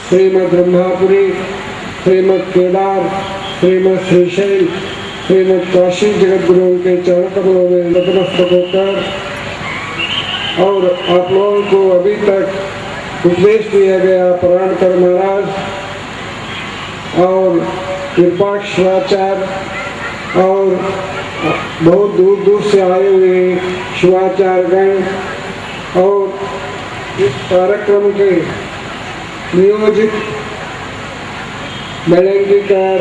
श्रीमद ब्रह्मापुरी, श्रीमद केदार, श्रीमद श्रीशैल, श्रीमद काशी जगतगुरु के चरण कमलों में नतमस्तक होकर और आप लोगों को अभी तक उपदेश दिया गया पुराणकर महाराज और कृपाक्षाचार्य और बहुत दूर दूर से आए हुए शिवाचार्यगण और इस कार्यक्रम के नियोजित बेलंगीकर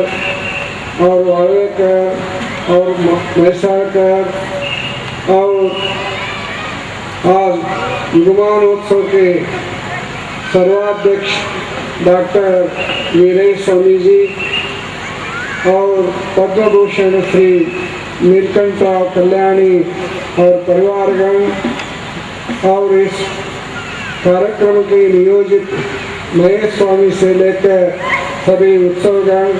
और वावेकर और मैसाकर और आज युगमानोत्सव के सर्वाध्यक्ष डॉक्टर वीरेश स्वामी जी और पद्म भूषण श्री नीलकंठराव कल्याणी और परिवारगण और इस कार्यक्रम के नियोजित महेश स्वामी से लेकर सभी उत्सवगण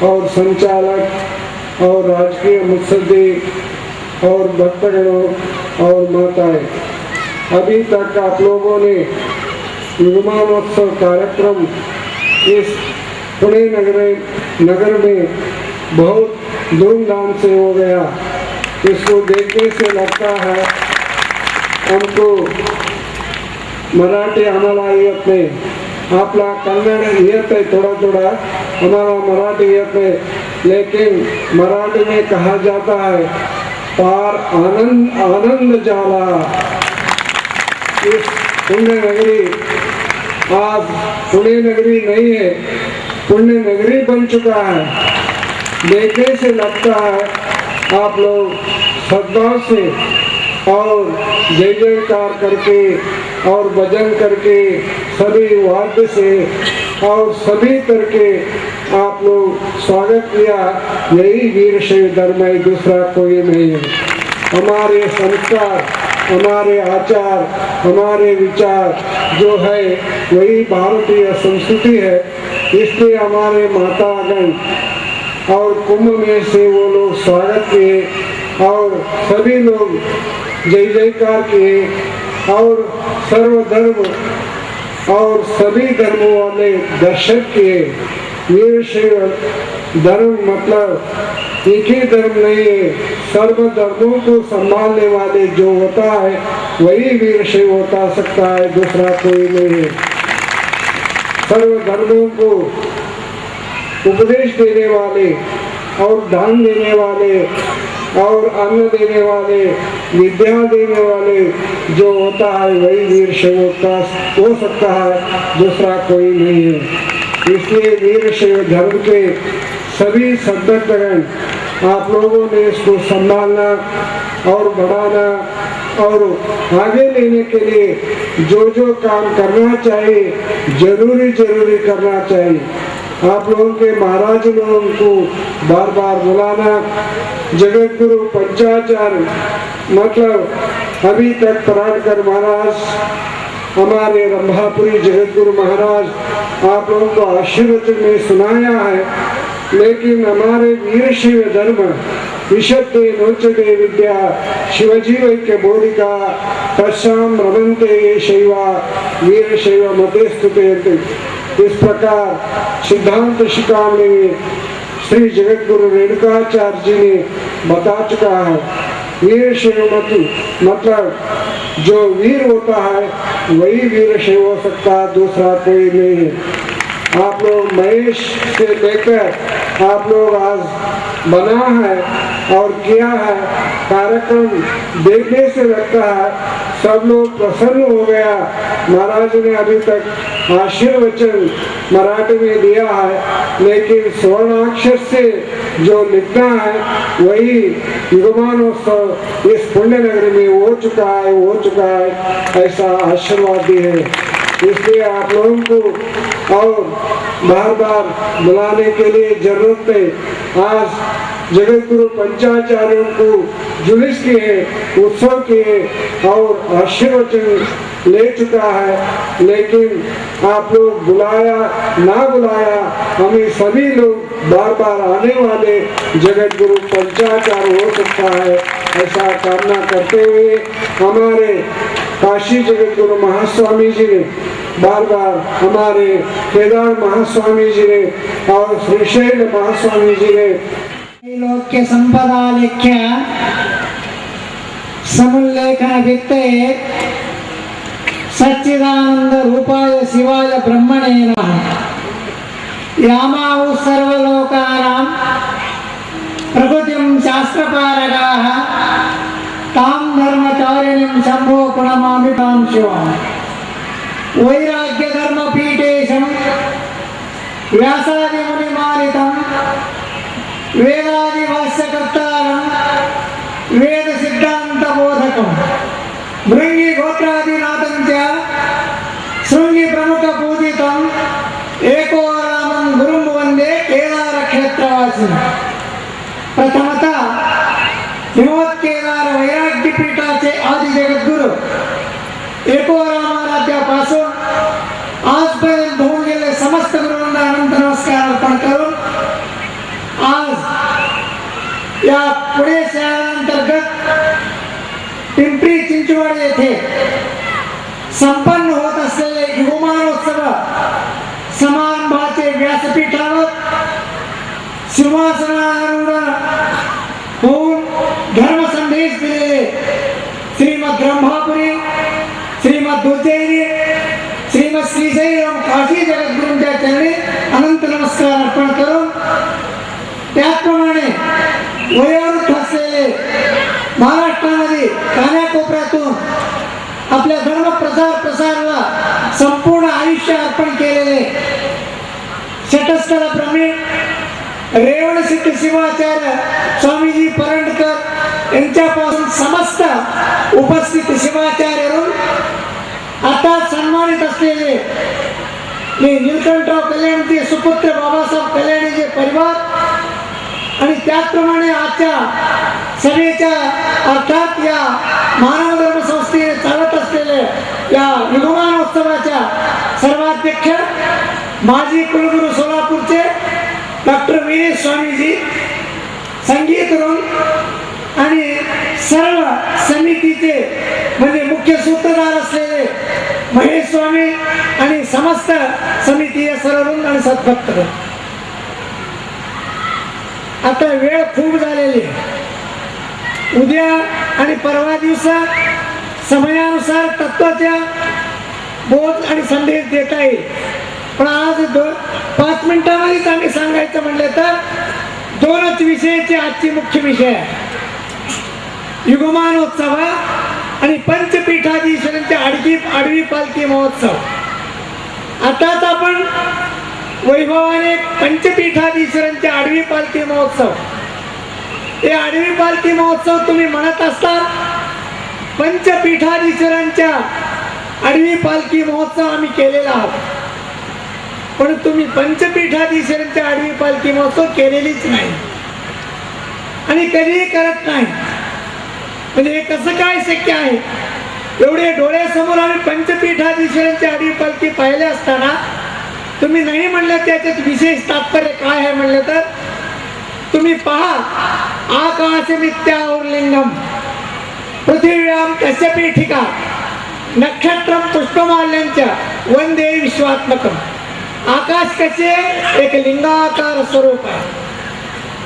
और संचालक और राजकीय मुत्सद्दी और भक्तगणों और माताएं, अभी तक आप लोगों ने युगमानोत्सव कार्यक्रम इस पुणे नगर में बहुत धूमधाम से हो गया। इसको देखने से लगता है हमको मराठी आम्हाला येत नाही, आपला कन्नड़ येत है थोड़ा थोड़ा, हमारा मराठी येत है, लेकिन मराठी में कहा जाता है पार आनंद आनंद जाला। इस पुण्य नगरी आज पुणे नगरी नहीं है, पुण्य नगरी बन चुका है। देखने से लगता है आप लोग सद्भाव से और जय जयकार करके और भजन करके सभी वाद्य से और सभी करके आप लोग स्वागत किया। यही वीर शैव धर्म है, दूसरा कोई नहीं है। हमारे संस्कार, हमारे आचार, हमारे विचार जो है वही भारतीय संस्कृति है। इसलिए हमारे मातागण और कुंभ में से वो लोग स्वागत किए और सभी लोग जय जयकार किए और सर्वधर्म और सभी धर्मों वाले दर्शन किए। वीर शैव धर्म मतलब एक ही धर्म नहीं है, सर्व धर्मों को संभालने वाले जो होता है वही वीर शैव होता सकता है, दूसरा कोई नहीं है। सर्व धर्मों को उपदेश देने वाले और दान देने वाले और अन्न देने वाले, विद्या देने वाले जो होता है वही वीर शैव हो सकता है, दूसरा कोई नहीं है। इसलिए वीर शैव धर्म के सभी सदभक्तगण आप लोगों ने इसको संभालना और बढ़ाना और आगे लेने के लिए जो जो काम करना चाहिए जरूरी करना चाहिए। आप लोगों के महाराज लोगों को बार बार बुलाना, जगत गुरु पंचाचार्य मतलब अभी तक पराणकर महाराज, हमारे रंभापुरी जगत गुरु महाराज आप लोगों को आशीर्वचन में सुनाया है, लेकिन हमारे वीर शैव धर्म विशत्ते नोचते विद्या शिवजीव के बोधिका तस्याम रमन्ते ये शैवा वीर शैव मते स्तुते। इस प्रकार सिद्धांत शिखा में श्री जगत गुरु रेणुकाचार्य जी ने बता चुका है। वीर शैव मतलब जो वीर होता है वही वीर शैव हो सकता है, दूसरा कोई नहीं है। आप लोग महेश से लेकर आप लोग आज बना है और किया है कार्यक्रम, देखने से लगता है सब लोग प्रसन्न हो गया। महाराज ने अभी तक आशीर्वचन मराठी में दिया है, लेकिन स्वर्णाक्षर से जो लिखना है वही युगमानोत्सव इस पुण्य नगरी में हो चुका है, ऐसा आशीर्वाद दिए है। इसलिए आप लोगों को और बार बार बुलाने के लिए जरूरत है। आज जगत गुरु पंचाचार्यों को जुलूस किए, उत्सव किए और आशीर्वचन ले चुका है, लेकिन आप लोग बुलाया ना बुलाया, हमें सभी लोग बार बार आने वाले जगत गुरु पंचाचार्य हो सकता है, ऐसा कामना करते हुए हमारे काशी जगत गुरु महास्वामी जी ने बार बार हमारे केदार महास्वामी जी ने और श्रीशैल महास्वामी जी ने लोक्य संपदा लेख्य समुल्लेखन भित्ते सच्चिदानंद रूपाय शिवाय ब्रह्मणे नमः यामाहु सर्वलोकानां प्रकृतिं शास्त्रपारगाः तां धर्मचारिणीं शम्भो प्रणमामि तां शिवां वैराग्य धर्मपीठेशं व्यासादिमुनिमानितं वेदादिभाष्यकर्तारं वेद सिद्धान्तबोधकं भृङ्गी गोत्रादिनाथं च शृङ्गी प्रमुखपूजितं एको रामं गुरुं वन्दे केदारक्षेत्रवासिनं प्रथमतः हिमवत्केदार वैराग्यपीठाचे आदि जगद्गुरु एको रामाराध्यापासून आजपर्यंत होऊन गेले समस्त गुरुंना अनंत नमस्कार अर्पण करून आज या पुणे शहरांतर्गत पिंपरी चिंचवड येथे संपन्न होत असलेले युगमानोत्सव समारंभाचे व्यासपीठावर सिंहासनारूढ होऊन धर्मसंदेश दिलेले श्रीमद ब्रह्मापुरी श्रीमद उज्जैनी श्रीमद श्रीशैलम काशी जगद्गुरूंच्या चरणी अनंत नमस्कार अर्पण करून त्याचप्रमाणे वयोवृद्ध असलेले महाराष्ट्रामध्ये कानाकोपऱ्यातून आपल्या धर्म प्रसाराला संपूर्ण आयुष्य अर्पण केलेले शतस्थल प्रमीण रेवणसिद्ध शिवाचार्य स्वामीजी परंडकर यांच्यापासून समस्त उपस्थित शिवाचार्यरून आता सन्मानित असलेले निलकंठराव कल्याणचे सुपुत्र बाबासाहेब कल्याणीचे परिवार आणि त्याचप्रमाणे आजच्या सभेच्या अर्थात या मानव धर्म संस्थेने चालत असलेले या युगमानोत्सवाच्या सर्वाध्यक्ष माजी कुलगुरू सोलापूरचे डॉक्टर वीरेश स्वामीजी संगीत रंग आणि सर्व समितीचे म्हणजे मुख्य सूत्रधार असलेले महेश स्वामी आणि समस्त समितीय सर्वृंद आणि सद्भक्त. आता वेळ खूप झालेली आहे. उद्या आणि परवा दिवसा समयानुसार तत्वाच्या बोध आणि संदेश देता येईल, पण आज 5 मिनिटांमध्येच आम्ही सांगायचं म्हणलं तर 2च विषयाचे आजची मुख्य विषय आहे. युगमानोत्सव आणि पंचपीठाधीश्वरांच्या आडवी पालखी महोत्सव. आताच आपण वैभवाने पंचपीठाधीश्वरांच्या आडवी पालखी महोत्सव, हे आडवी पालखी महोत्सव तुम्ही म्हणत असता, पंचपीठाधीश्वरांच्या आडवी पालखी महोत्सव आम्ही केलेला आहोत, पण तुम्ही पंचपीठाधीश्वरांच्या आडवी पालखी महोत्सव केलेलीच नाही आणि कधीही करत नाही. म्हणजे हे कसं काय शक्य आहे? एवढे डोळ्यासमोर आम्ही पंचपीठाधीश्वरांची आडवी पालखी पाहिले असताना तुम्ही नाही म्हणलं त्याच्यात विशेष तात्पर्य काय आहे म्हणलं तर तुम्ही पहा. आकाशमित्यावरलिंगम पृथिव्याम तस्य पीठिका नक्षत्रम पुष्पमाल्यांच्या वंदे विश्वात्मकम. आकाश कसे एक लिंगाकार स्वरूप आहे,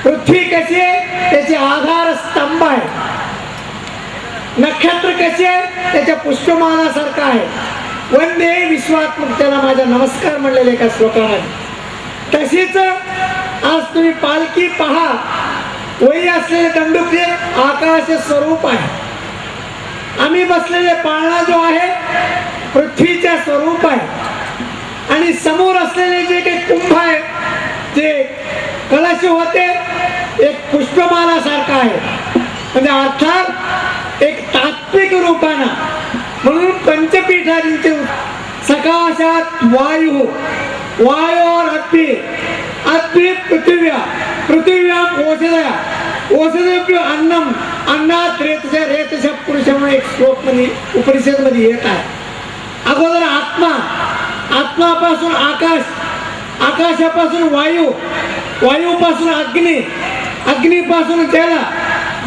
पृथ्वी कसे त्याचे आधार स्तंभ आहे, नक्षत्र कसे त्याच्या पुष्पमालासारखं आहे, वंदे विश्वात्मक त्याला माझा नमस्कार म्हणलेले एका श्लोकामध्ये. तशीच आज तुम्ही पालखी पहा, वही असलेले दंडुके आकाश स्वरूप आहे. आम्ही बसलेले पाळणा जो आहे पृथ्वीच्या स्वरूप आहे आणि समोर असलेले जे काही कुंभ आहे जे कलश होते एक पुष्पमाला सारखा आहे. म्हणजे अर्थात एक तात्विक रूपानं म्हणून पंचपीठांचे सकाशात वायू वायोर अग्नि अग्नि पृथिव्या ओषधया ओषधेभ्यो अन्नम अन्नात रेतश पुरुष म्हणून एक श्लोक मध्ये उपनिषद मध्ये येत आहे. अगोदर आत्मा, आत्मापासून आकाश, आकाशापासून वायू, वायूपासून अग्नी, अग्नीपासून जल,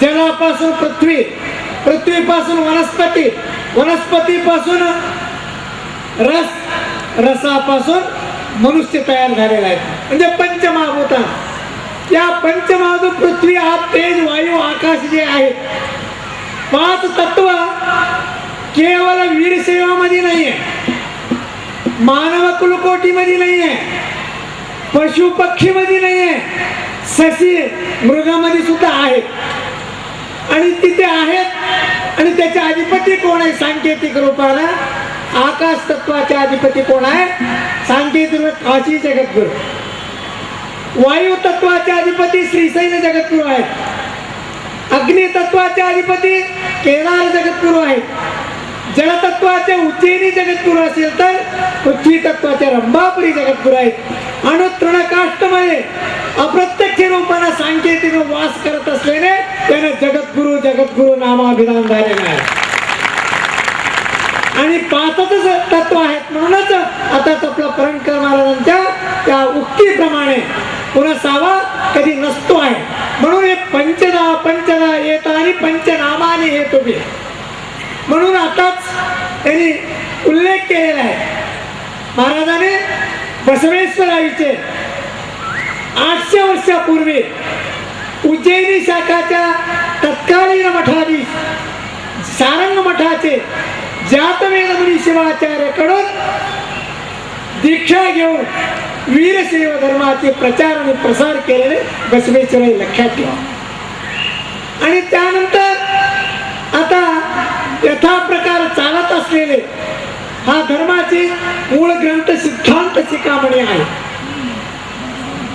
जलापासून पृथ्वी, पृथ्वीपासून वनस्पती, वनस्पतीपासून रसापासून मनुष्य तयार झालेला आहे. म्हणजे पंचमहाभूतात, या पंचमहाभूत पृथ्वी, आप, तेज, वायू, आकाश जे आहेत, 5 तत्व केवळ वीरशैवामध्ये नाही आहे, मानव कुलकोटीमध्ये नाही आहे, पशु पक्षीमध्ये नाही आहे, ससी मृगामध्ये सुद्धा आहेत. आणि तिथे आहेत. आणि त्याचे अधिपती कोण आहे? सांकेतिक रूपाला आकाश तत्वाचे अधिपती कोण आहे? सांकेतिक काशी जगद्गुरु. वायू तत्वाचे अधिपती श्रीशैल जगद्गुरु आहेत. अग्नि तत्वाचे अधिपती केदार जगद्गुरु आहेत. जलतत्वाचे उज्जैनी जगद्गुरु असेल तर पृथ्वी तत्वाचे रंभापुरी जगद्गुरु आहेत. अणु तृणकाष्ठमध्ये अप्रत्यक्ष रूपाने सांकेतिक वास करत असलेले त्याने जगद्गुरु नामाभिधान झालेलं आहे. आणि 5च तत्व आहेत. म्हणूनच आताच आपला परणकर महाराजांच्या त्या उक्तीप्रमाणे पुन्हा 6वा कधी नसतो आहे. म्हणून हे पंचदा येत आणि पंचनामाने येत उभे. म्हणून आताच त्यांनी उल्लेख केलेला आहे. महाराजाने बसवेश्वराचे 800 वर्षापूर्वी उज्जैनी शाखाच्या तत्कालीन मठाधीश सारंग मठाचे जातवेदमुनी शिवाचार्याकडून दीक्षा घेऊन वीरशैव धर्माचे प्रचार आणि प्रसार केलेले बसवेश्वर लक्षात ठेवा. आणि त्यानंतर आता यथा प्रकार चालत असलेले हा धर्माचे मूळ ग्रंथ सिद्धांत शिखामणी आहे.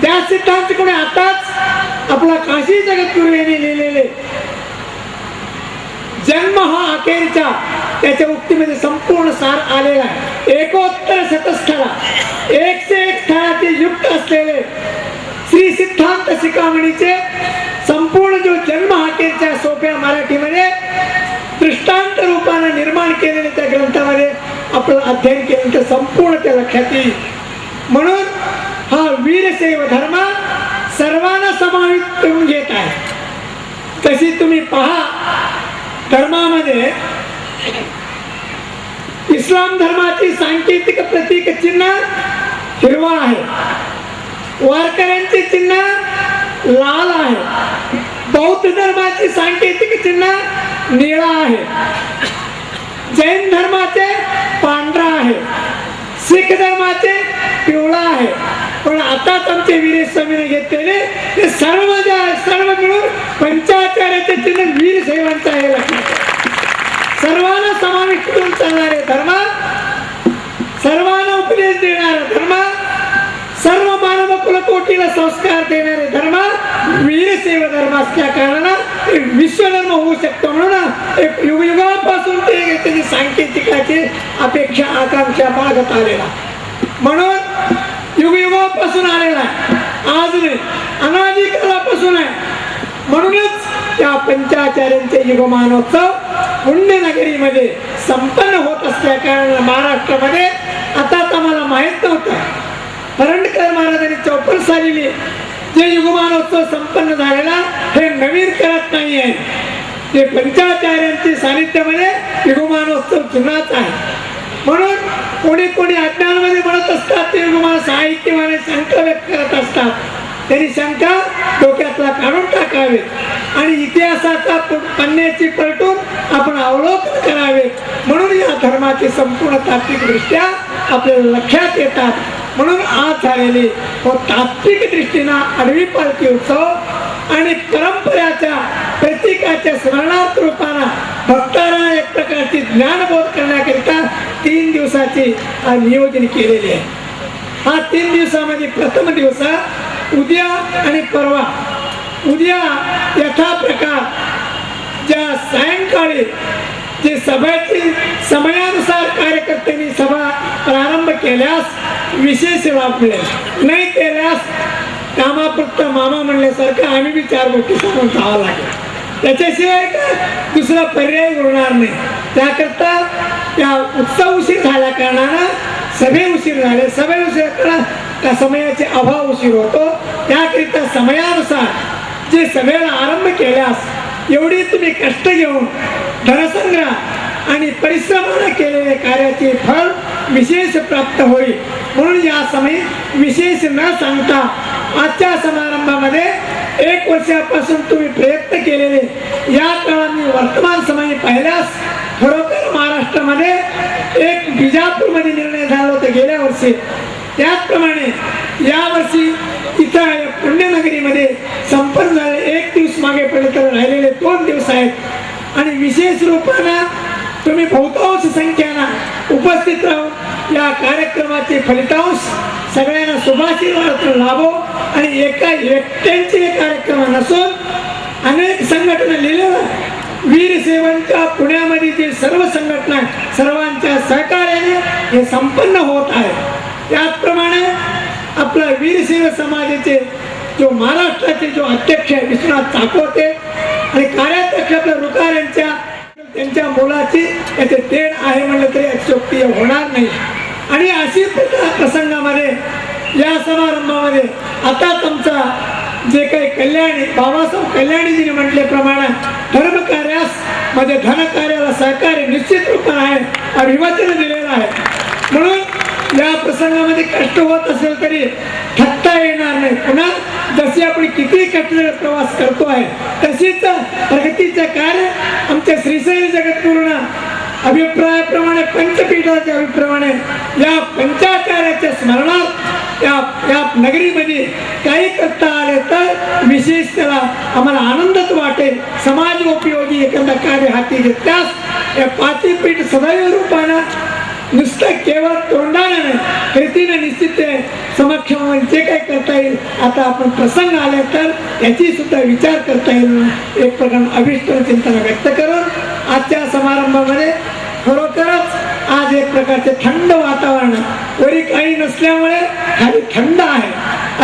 त्या सिद्धांत कोणी आताच आपला काशी जगद्गुरु यांनी लिहिलेले जन्म हा अखेरचा त्याच्या उक्तीमध्ये संपूर्ण सार आलेला आहे. एकोत्तर शतस्थळा 101 स्थळाचे युक्त असलेले श्री सिद्धांत शिखामणीचे संपूर्ण जो जन्म हाकेच्या सोप्या मराठीमध्ये दृष्टांत रूपाने निर्माण केलेले त्या ग्रंथामध्ये आपण अध्ययन केल्यानंतर संपूर्ण त्या लक्षात येईल. म्हणून हा वीरशैव धर्म सर्वांना समावित करून घेत आहे. तशी तुम्ही पहा, धर्मामध्ये इस्लाम धर्माची सांकेतिक प्रतीक चिन्ह हिरवा आहे, वारकऱ्यांचे चिन्ह लाल आहे, बौद्ध धर्माचे सांकेतिक चिन्ह निळा आहे, जैन धर्माचे पांढरा आहे, शीख धर्माचे पिवळा आहे. पण आताच आमचे वीरेश स्वामीने घेतलेले ते सर्व मिळून पंचाचार्याचे चिन्ह वीरशैवांचा आहे. सर्वांना समाविष्ट करून चालणारे धर्म, सर्वांना उपदेश देणारा धर्म, सर्व मानव कुलकोटीला संस्कार देणारे धर्म वीरशैव धर्म असल्या कारणाने विश्वधर्म होऊ शकतो. म्हणून एक युगयुगापासून ते सांकेतिकाची अपेक्षा आकांक्षा बाळगत आलेला, म्हणून युगयुगापासून आलेला आज नाही, अनादी कालापासून आहे. म्हणूनच त्या पंचाचार्यांचे युगमानोत्सव पुण्यनगरीमध्ये संपन्न होत असल्या कारणाने महाराष्ट्रामध्ये आताच आम्हाला माहित नव्हतं. परणकर महाराजांनी 54 साली जे युगमानोत्सव संपन्न झालेला हे नवीन करत नाही आहे. ते पंचाचार्यांच्या सानिध्यामध्ये युगमानोत्सव जुनाच आहे. म्हणून कोणी अज्ञानामध्ये म्हणत असतात ते युगमान साहित्यवाने शंका व्यक्त करत असतात. त्यांनी शंका डोक्यातला काढून टाकावे आणि इतिहासाचा पन्न्याची पलटून आपण अवलोकन करावे. म्हणून या धर्माची संपूर्ण तात्विक दृष्ट्या आपल्याला लक्षात येतात. म्हणून आज झालेली तात्विक दृष्टीनं आडवी पालखी उत्सव आणि परंपरेच्या प्रतीकाच्या स्मरणार्थ रूपानं भक्तांना एक प्रकारची ज्ञानबोध करण्याकरिता 3 दिवसाची नियोजन केलेले आहे. हा 3 दिवसामध्ये प्रथम दिवस उद्या आणि परवा. उद्या यथा प्रकार ज्या सायंकाळी जे सभेची समयानुसार कार्यकर्त्यांनी सभा प्रारंभ केल्यास विशेष लाभ मिळेल, नाही केल्यास कामापुरतं मामा म्हणल्यासारखं आम्ही बी 4 गोष्टी सांगून जावं लागेल. त्याच्याशिवाय का दुसरा पर्याय उरणार नाही. त्याकरता त्या उत्सव उशीर झाल्या कारणानं सभे उशीर झाले. सभे उशीर का समयाचे अभाव उशीर होतो. त्याकरिता समयानुसार जे सभेला आरंभ केल्यास एवढी तुम्ही कष्ट घेऊन धनसंग्रह आणि परिश्रमाने केलेले कार्याचे फळ विशेष प्राप्त होईल. म्हणून या समयी विशेष न सांगता आजच्या समारंभामध्ये 1 वर्षापासून तुम्ही प्रयत्न केलेले या काळात मी वर्तमान समयी पाहिल्यास खरोखर महाराष्ट्रामध्ये एक बिजापूरमध्ये निर्णय झाला होता गेल्या वर्षी, त्याचप्रमाणे यावर्षी इथं या पुण्यनगरीमध्ये संपन्न झाले 1 दिवस मागे पडले तर राहिलेले 2 दिवस आहेत आणि विशेष रूपानं तुम्ही बहुतांश संख्येनं उपस्थित राहून या कार्यक्रमाचे फलितांश सगळ्यांना शुभाशीर्वाद लाभो आणि एका एकट्यांचे हे कार्यक्रम नसून अनेक संघटना लिहिलेलं वीर सेवांच्या पुण्यामध्ये जे सर्व संघटना सर्वांच्या सहकार्याने हे संपन्न होत आहे. त्याचप्रमाणे आपला वीरसेवा समाजाचे जो महाराष्ट्राचे जो अध्यक्ष आहे विश्वनाथ चाकोते आणि कार्याध्यक्ष आपल्या रुकार त्यांच्या मुलाची याचे देण आहे म्हणलं तरी अतिशयोक्ती होणार नाही. आणि अशी प्रसंगामध्ये या समारंभामध्ये आता तुमचा जे काही कल्याणी बाबासाहेब कल्याणीजीने म्हटल्याप्रमाणे धर्म कार्यास म्हणजे धन कार्याला सहकार्य निश्चित रूपाने आहे अभिवाचन दिलेलं आहे. म्हणून या प्रसंगामध्ये कष्ट होत असेल तरी थकता येणार नाही. पुन्हा जशी आपण किती कष्टाचा प्रवास करतो आहे तशीच प्रगतीचं कार्य आमच्या श्रीशैल जगद्गुरूंना अभिप्रायाप्रमाणे पंचपीठाच्या अभिप्रायाने या पंचाचार्याच्या स्मरणात या नगरीमध्ये काही करता आले तर विशेष त्याला आम्हाला आनंदच वाटेल. समाज उपयोगी एखादा कार्य हाती घेतल्यास या पाचीपीठ सदैव रूपानं नुसतं केवळ तोंडाने नाही कृतीने निश्चित समक्षम जे काही करता येईल. आता आपण प्रसंग आले तर याची सुद्धा विचार करता येईल एक प्रकार अभिष्ट चिंतन व्यक्त करून आजच्या समारंभामध्ये खरोखरच आज एक प्रकारचे थंड वातावरण वरी काही नसल्यामुळे खाली थंड आहे.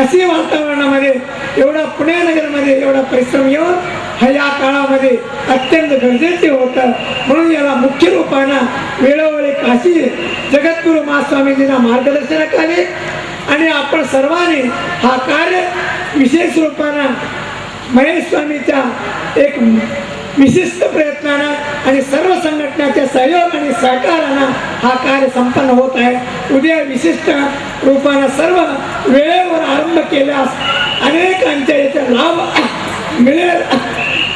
अशी वातावरणामध्ये एवढा पुण्यानगरमध्ये एवढा परिश्रम येऊन हा या काळामध्ये अत्यंत गरजेचे होतं. म्हणून याला मुख्य रूपानं वेळोवेळी काशी जगद्गुरू महास्वामीजींना मार्गदर्शनाखाली आणि आपण सर्वांनी हा कार्य विशेष रूपानं महेश स्वामीच्या एक विशिष्ट प्रयत्नानं आणि सर्व संघटनाच्या सहयोग आणि सहकारानं हा कार्य संपन्न होत आहे. उद्या विशिष्ट रूपानं सर्व वेळेवर आरंभ केल्यास अनेकांच्या याचा लाभ मिळेल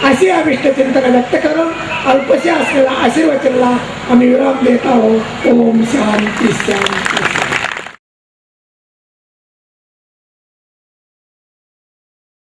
अशी अभिष्ट चिंतन व्यक्त करून अल्पशा असलेला आशीर्वचनाला आम्ही विराम देत आहोत. ओम शांती शांती.